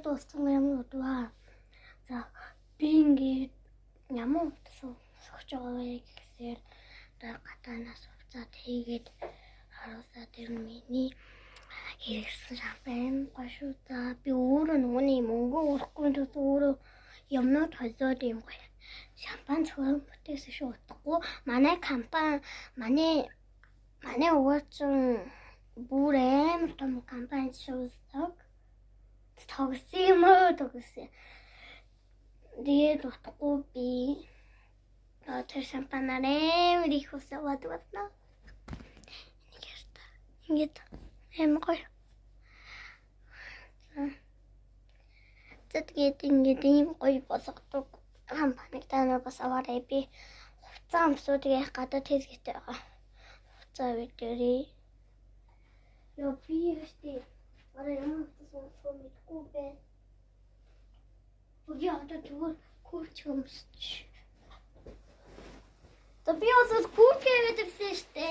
дууссан юмнууд ба. За би ингээд ямар утсан сохож байгаа вэ гэхээр гадаанаас уцаад хийгээд харуулсаа тэр миний хэрэгсэн шампань гошуу. За би өөрөө нүуний мөнгө өрөхгүй тус өөрөө юмнууд хозоод юм гоё. Шампань цогцол бүтээсэн шүү утгагүй. Манай компани манай уучин бүр амар том компани шүүсэг. Тогсон. Тэгээд утгагүй би тэр шампанаар амар их усаад байна. Ингээд амар гоё. Тэгээд ингээд ийм гоё босгодог компаниг танаа бас аваарай. Би хуцаа амсуудыг гадаад хийсгэтэй байгаа. Хуцаа видеорий. Яа би ястэ. Араа юм гэсэн мэдгүй бэ. Үгүй одоо зүгээр курч юмсч. То би осод курч хийвэдсэн штэ.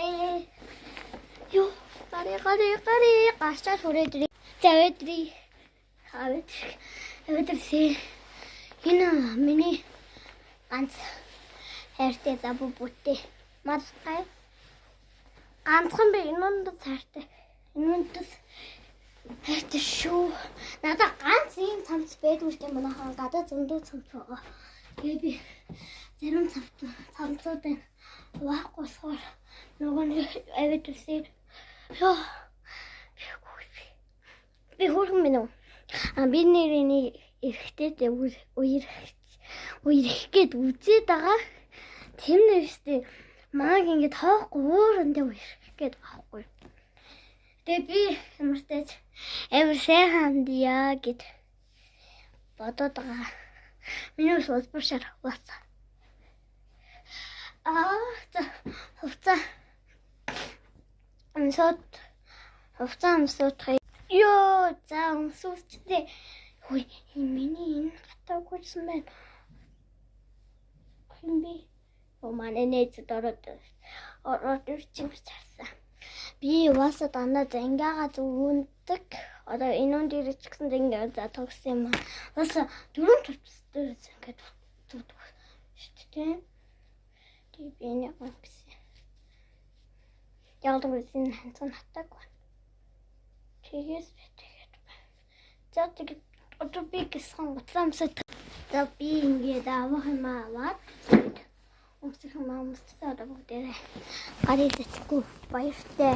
Ёо, гари гашаа хүрээдрий. Завэдрий. Хавэдрий. Энэ миний ганц хайртай забуу бүтээ. Марскай. Ганцхан би энэнд цаартай. Энэндс хайртай шүү. Надад ганц ийм цамц байдгүй ч юм аа гадаа зөндөө цамц байгаа. Тэгээ би зарим цамцуудыг واахгүй суур нөгөө нэг авэдсэн. Ёо. Би хөргөн минь үү. Би нэрний эрэхтэй үерх гээд үзээд байгаа. Тэр нэрстэй мааг ингээд тоохгүй өөрөндөө үерх гээд байхгүй. Тэгээ би ямартай амар сайхан дия гэд бодоод байгаа. Миний суулбаршаар хаваасан. Хувцас амсууд ёо за амсуудтэй. Хөөе миний энэ хатаггүйсэн байна. Хинби манай нээзэд ороод ирчихсэн царсан. Би уусаа дандаа зангиагаа зүгүндэг. Одоо энэ дээр ч гэсэн зангиа за тогсон юм аа. Уусаа дөрөв тавцтай ингээд зүгдэг шүү дээ. Би нэг гэсэн. Яг л үсэн ханцан хатаггүй. Тэгээд за тэгээд одоо би гэсэн утсаамсаа. За би ингээд авах юм аваад өмсөх юм аа өмссөн одоо бүгдээрээ гарыг зэцгүй баяртай.